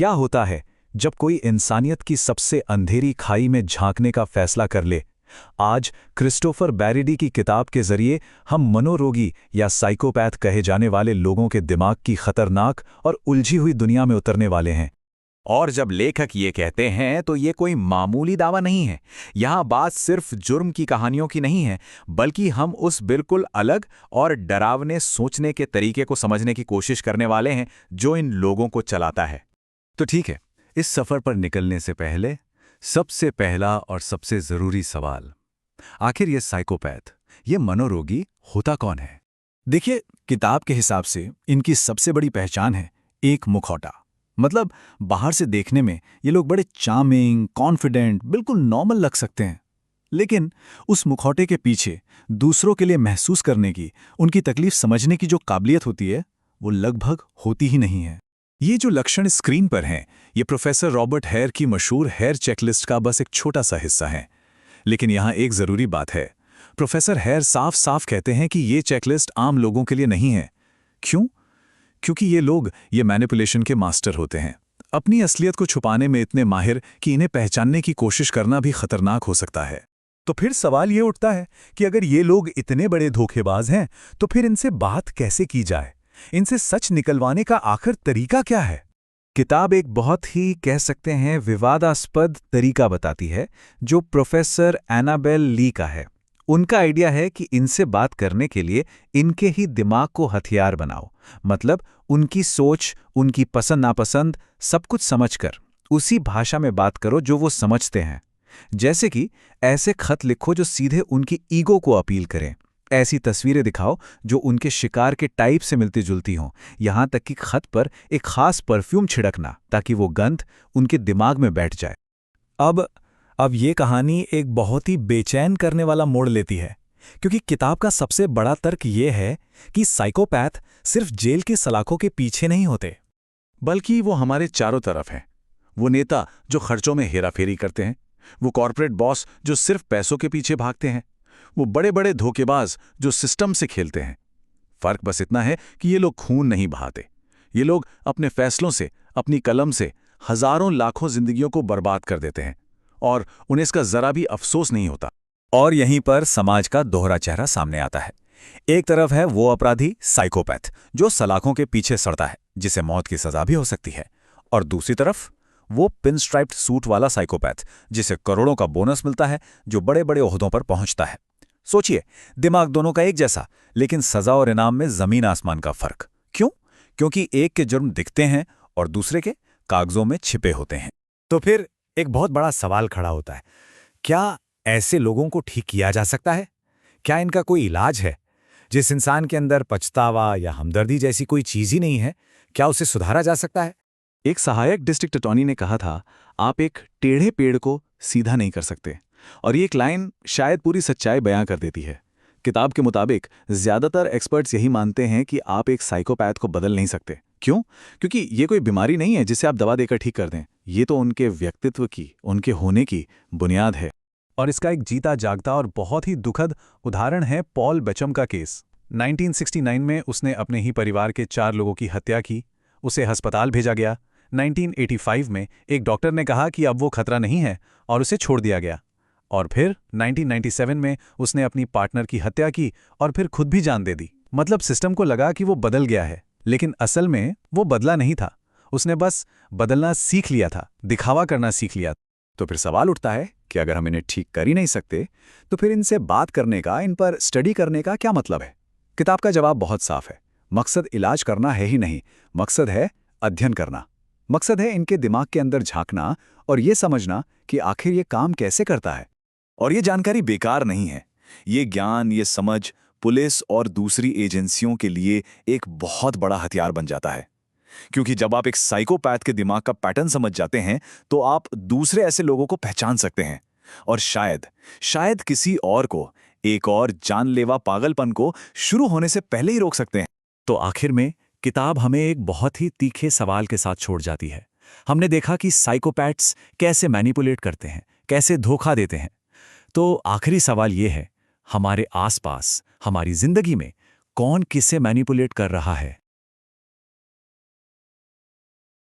क्या होता है जब कोई इंसानियत की सबसे अंधेरी खाई में झांकने का फैसला कर ले? आज क्रिस्टोफर बैरिडी की किताब के जरिए हम मनोरोगी या साइकोपैथ कहे जाने वाले लोगों के दिमाग की खतरनाक और उलझी हुई दुनिया में उतरने वाले हैं। और जब लेखक ये कहते हैं तो ये कोई मामूली दावा नहीं है। यहाँ बात सिर्फ जुर्म की कहानियों की नहीं है, बल्कि हम उस बिल्कुल अलग और डरावने सोचने के तरीके को समझने की कोशिश करने वाले हैं जो इन लोगों को चलाता है। तो ठीक है, इस सफर पर निकलने से पहले सबसे पहला और सबसे जरूरी सवाल, आखिर ये साइकोपैथ, ये मनोरोगी होता कौन है? देखिए, किताब के हिसाब से इनकी सबसे बड़ी पहचान है एक मुखौटा। मतलब बाहर से देखने में ये लोग बड़े चार्मिंग, कॉन्फिडेंट, बिल्कुल नॉर्मल लग सकते हैं, लेकिन उस मुखौटे के पीछे दूसरों के लिए महसूस करने की, उनकी तकलीफ समझने की जो काबिलियत होती है, वो लगभग होती ही नहीं है। ये जो लक्षण स्क्रीन पर हैं, ये प्रोफेसर रॉबर्ट हेयर की मशहूर हेयर चेकलिस्ट का बस एक छोटा सा हिस्सा है। लेकिन यहाँ एक जरूरी बात है। प्रोफेसर हेयर साफ साफ कहते हैं कि ये चेकलिस्ट आम लोगों के लिए नहीं है। क्यों? क्योंकि ये मैनिपुलेशन के मास्टर होते हैं, अपनी असलियत को छुपाने में इतने माहिर कि इन्हें पहचानने की कोशिश करना भी खतरनाक हो सकता है। तो फिर सवाल ये उठता है कि अगर ये लोग इतने बड़े धोखेबाज हैं, तो फिर इनसे बात कैसे की जाए? इनसे सच निकलवाने का आखिर तरीका क्या है? किताब एक बहुत ही, कह सकते हैं, विवादास्पद तरीका बताती है, जो प्रोफेसर एनाबेल ली का है। उनका आइडिया है कि इनसे बात करने के लिए इनके ही दिमाग को हथियार बनाओ। मतलब उनकी सोच, उनकी पसंद नापसंद सब कुछ समझकर उसी भाषा में बात करो जो वो समझते हैं। जैसे कि ऐसे खत लिखो जो सीधे उनकी ईगो को अपील करें। ऐसी तस्वीरें दिखाओ जो उनके शिकार के टाइप से मिलती जुलती हों। यहाँ तक कि खत पर एक खास परफ्यूम छिड़कना, ताकि वो गंध उनके दिमाग में बैठ जाए। अब ये कहानी एक बहुत ही बेचैन करने वाला मोड़ लेती है, क्योंकि किताब का सबसे बड़ा तर्क ये है कि साइकोपैथ सिर्फ जेल की सलाखों के पीछे नहीं होते, बल्कि वो हमारे चारों तरफ हैं। वो नेता जो खर्चों में हेराफेरी करते हैं, वो कॉर्पोरेट बॉस जो सिर्फ पैसों के पीछे भागते हैं, वो बड़े बड़े धोखेबाज जो सिस्टम से खेलते हैं। फर्क बस इतना है कि ये लोग खून नहीं बहाते। ये लोग अपने फैसलों से, अपनी कलम से हजारों लाखों जिंदगियों को बर्बाद कर देते हैं, और उन्हें इसका जरा भी अफसोस नहीं होता। और यहीं पर समाज का दोहरा चेहरा सामने आता है। एक तरफ है वो अपराधी साइकोपैथ जो सलाखों के पीछे सड़ता है, जिसे मौत की सजा भी हो सकती है, और दूसरी तरफ वो पिनस्ट्राइप्ड सूट वाला साइकोपैथ जिसे करोड़ों का बोनस मिलता है, जो बड़े बड़े ओहदों पर पहुंचता है। सोचिए, दिमाग दोनों का एक जैसा, लेकिन सजा और इनाम में जमीन आसमान का फर्क। क्यों? क्योंकि एक के जुर्म दिखते हैं और दूसरे के कागजों में छिपे होते हैं। तो फिर एक बहुत बड़ा सवाल खड़ा होता है, क्या ऐसे लोगों को ठीक किया जा सकता है? क्या इनका कोई इलाज है? जिस इंसान के अंदर पछतावा या हमदर्दी जैसी कोई चीज ही नहीं है, क्या उसे सुधारा जा सकता है? एक सहायक डिस्ट्रिक्ट अटॉर्नी ने कहा था, आप एक टेढ़े पेड़ को सीधा नहीं कर सकते। और ये एक लाइन शायद पूरी सच्चाई बयां कर देती है। किताब के मुताबिक ज्यादातर एक्सपर्ट्स यही मानते हैं कि आप एक साइकोपैथ को बदल नहीं सकते। क्यों? क्योंकि ये कोई बीमारी नहीं है जिसे आप दवा देकर ठीक कर दें। ये तो उनके व्यक्तित्व की, उनके होने की बुनियाद है। और इसका एक जीता जागता और बहुत ही दुखद उदाहरण है पॉल बेचम का केस। 1969 में उसने अपने ही परिवार के 4 लोगों की हत्या की। उसे अस्पताल भेजा गया। 1985 में एक डॉक्टर ने कहा कि अब वो खतरा नहीं है, और उसे छोड़ दिया गया। और फिर 1997 में उसने अपनी पार्टनर की हत्या की और फिर खुद भी जान दे दी। मतलब सिस्टम को लगा कि वो बदल गया है, लेकिन असल में वो बदला नहीं था। उसने बस बदलना सीख लिया था, दिखावा करना सीख लिया। तो फिर सवाल उठता है कि अगर हम इन्हें ठीक कर ही नहीं सकते, तो फिर इनसे बात करने का, इन पर स्टडी करने का क्या मतलब है? किताब का जवाब बहुत साफ है। मकसद इलाज करना है ही नहीं, मकसद है अध्ययन करना। मकसद है इनके दिमाग के अंदर झांकना और ये समझना कि आखिर ये काम कैसे करता है। और ये जानकारी बेकार नहीं है। ये ज्ञान, ये समझ पुलिस और दूसरी एजेंसियों के लिए एक बहुत बड़ा हथियार बन जाता है। क्योंकि जब आप एक साइकोपैथ के दिमाग का पैटर्न समझ जाते हैं, तो आप दूसरे ऐसे लोगों को पहचान सकते हैं, और शायद किसी और को, एक और जानलेवा पागलपन को शुरू होने से पहले ही रोक सकते हैं। तो आखिर में किताब हमें एक बहुत ही तीखे सवाल के साथ छोड़ जाती है। हमने देखा कि साइकोपैथ्स कैसे मैनिपुलेट करते हैं, कैसे धोखा देते हैं। तो आखिरी सवाल ये है, हमारे आसपास, हमारी जिंदगी में कौन किसे मैनिपुलेट कर रहा है?